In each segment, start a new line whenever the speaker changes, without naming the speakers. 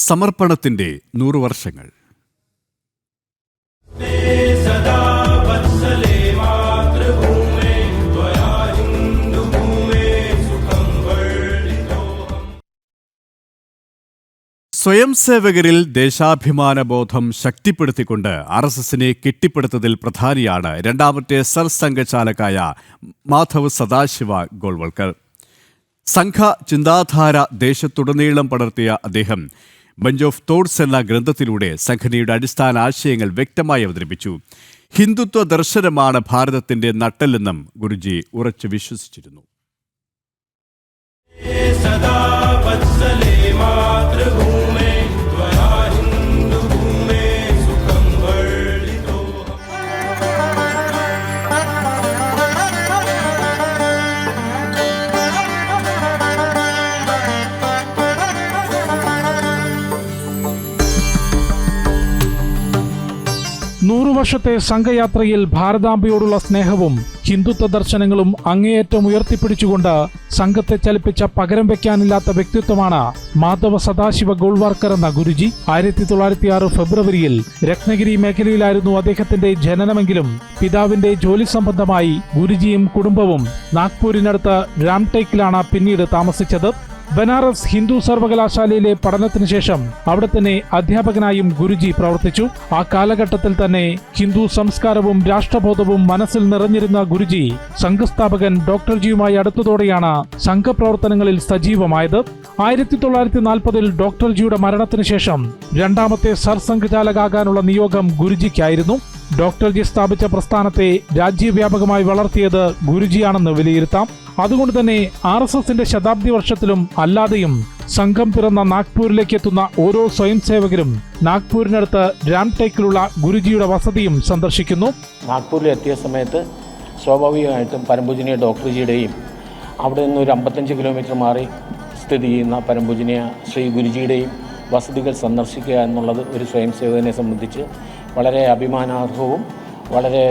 സമർപ്പണത്തിന്റെ 100 വർഷങ്ങൾ. സ്വയം സേവകരിൽ ദേശാഭിമാനബോധം ശക്തിപ്പെടുത്തിക്കൊണ്ട് RSSനെ കെട്ടിപ്പടുത്തതിൽ പ്രധാനിയാണ് രണ്ടാമത്തെ സർസംഘചാലകായ മാധവ് സദാശിവ ഗോൾവൽക്കർ. സംഘ ചിന്താധാര ദേശത്തുടനീളം പടർത്തിയ അദ്ദേഹം ബഞ്ച് ഓഫ് തോട്ട്സ് എന്ന ഗ്രന്ഥത്തിലൂടെ സംഘടനയുടെ അടിസ്ഥാന ആശയങ്ങൾ വ്യക്തമായി അവതരിപ്പിച്ചു. ഹിന്ദുത്വ ദർശനമാണ് ഭാരതത്തിന്റെ നട്ടെല്ലെന്നും ഗുരുജി ഉറച്ചു വിശ്വസിച്ചിരുന്നു.
നൂറുവർഷത്തെ സംഘയാത്രയിൽ ഭാരതാംബയോടുള്ള സ്നേഹവും ഹിന്ദുത്വ ദർശനങ്ങളും അങ്ങേയറ്റം ഉയർത്തിപ്പിടിച്ചുകൊണ്ട് സംഘത്തെ ചലിപ്പിച്ച പകരം വെക്കാനില്ലാത്ത വ്യക്തിത്വമാണ് മാധവ സദാശിവ ഗോൾവാർക്കർ എന്ന ഗുരുജി. 1906 ഫെബ്രുവരിയിൽ രത്നഗിരി മേഖലയിലായിരുന്നു അദ്ദേഹത്തിന്റെ ജനനമെങ്കിലും പിതാവിന്റെ ജോലി സംബന്ധമായി ഗുരുജിയും കുടുംബവും നാഗ്പൂരിനടുത്ത് രാംടേക്കിലാണ് പിന്നീട് താമസിച്ചത്. ബനാറസ് ഹിന്ദു സർവകലാശാലയിലെ പഠനത്തിന് ശേഷം അവിടെ തന്നെ അധ്യാപകനായും ഗുരുജി പ്രവർത്തിച്ചു. ആ കാലഘട്ടത്തിൽ തന്നെ ഹിന്ദു സംസ്കാരവും രാഷ്ട്രബോധവും മനസ്സിൽ നിറഞ്ഞിരുന്ന ഗുരുജി സംഘസ്ഥാപകൻ ഡോക്ടർ ജിയുമായി അടുത്തതോടെയാണ് സംഘപ്രവർത്തനങ്ങളിൽ സജീവമായത്. 1940 ഡോക്ടർ ജിയുടെ മരണത്തിന് ശേഷം രണ്ടാമത്തെ സർസംഘചാലകാകാനുള്ള നിയോഗം ഗുരുജിക്കായിരുന്നു. ഡോക്ടർ ജി സ്ഥാപിച്ച പ്രസ്ഥാനത്തെ രാജ്യവ്യാപകമായി വളർത്തിയത് ഗുരുജിയാണെന്ന് വിലയിരുത്താം. അതുകൊണ്ട് തന്നെ RSSന്റെ ശതാബ്ദി വർഷത്തിലും അല്ലാതെയും സംഘം പിറന്ന നാഗ്പൂരിലേക്ക് എത്തുന്ന ഓരോ സ്വയം സേവകരും നാഗ്പൂരിനടുത്ത് രാംടേക്കിലുള്ള ഗുരുജിയുടെ വസതിയും സന്ദർശിക്കുന്നു.
നാഗ്പൂരിൽ എത്തിയ സമയത്ത് സ്വാഭാവികമായിട്ടും പരംപൂജനീയ ഡോക്ടർ ജിയുടെയും അവിടെ നിന്ന് ഒരു 55 കിലോമീറ്റർ മാറി സ്ഥിതി ചെയ്യുന്ന പരംപൂജനീയ ശ്രീ ഗുരുജിയുടെയും വസതികൾ സന്ദർശിക്കുക എന്നുള്ളത് ഒരു സ്വയം സേവകനെ സംബന്ധിച്ച് വളരെ അഭിമാനാർഹവും വളരെ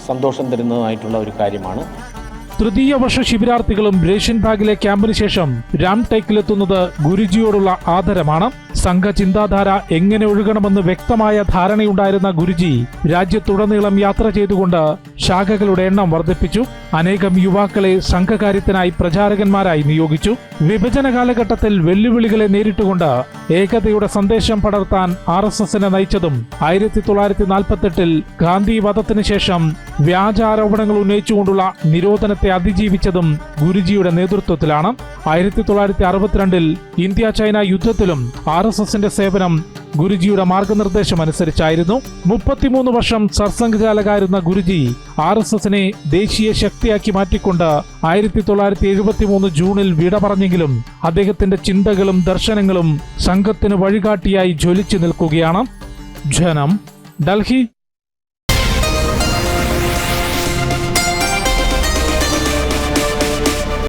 സന്തോഷം തരുന്നതുമായിട്ടുള്ള ഒരു കാര്യമാണ്.
തൃതീയ വർഷ ശിബിരാർത്ഥികളും റേഷൻ ബാഗിലെ ക്യാമ്പിന് ശേഷം രാംടേക്കിലെത്തുന്നത് ഗുരുജിയോടുള്ള ആദരമാണ്. സംഘ ചിന്താധാര എങ്ങനെ ഒഴുകണമെന്ന് വ്യക്തമായ ധാരണയുണ്ടായിരുന്ന ഗുരുജി രാജ്യത്തുടനീളം യാത്ര ചെയ്തുകൊണ്ട് ശാഖകളുടെ എണ്ണം വർദ്ധിപ്പിച്ചു. അനേകം യുവാക്കളെ സംഘകാര്യത്തിനായി പ്രചാരകന്മാരായി നിയോഗിച്ചു. വിഭജന കാലഘട്ടത്തിൽ വെല്ലുവിളികളെ നേരിട്ടുകൊണ്ട് ഏകതയുടെ സന്ദേശം പടർത്താൻ RSSനെ നയിച്ചതും 1948 ഗാന്ധി വധത്തിന് ശേഷം വ്യാജ ആരോപണങ്ങൾ ഉന്നയിച്ചുകൊണ്ടുള്ള നിരോധനത്തെ അതിജീവിച്ചതും ഗുരുജിയുടെ നേതൃത്വത്തിലാണ്. 1962 ഇന്ത്യ ചൈന യുദ്ധത്തിലും RSSന്റെ സേവനം ഗുരുജിയുടെ മാർഗനിർദ്ദേശം അനുസരിച്ചായിരുന്നു. 33 വർഷം സർസംഘചാലകായിരുന്ന ഗുരുജി RSSനെ ദേശീയ ശക്തിയാക്കി മാറ്റിക്കൊണ്ട് 1973 ജൂണിൽ വിട പറഞ്ഞെങ്കിലും അദ്ദേഹത്തിന്റെ ചിന്തകളും ദർശനങ്ങളും സംഘത്തിന് വഴികാട്ടിയായി ജ്വലിച്ചു നിൽക്കുകയാണ്. ജനം, ഡൽഹി.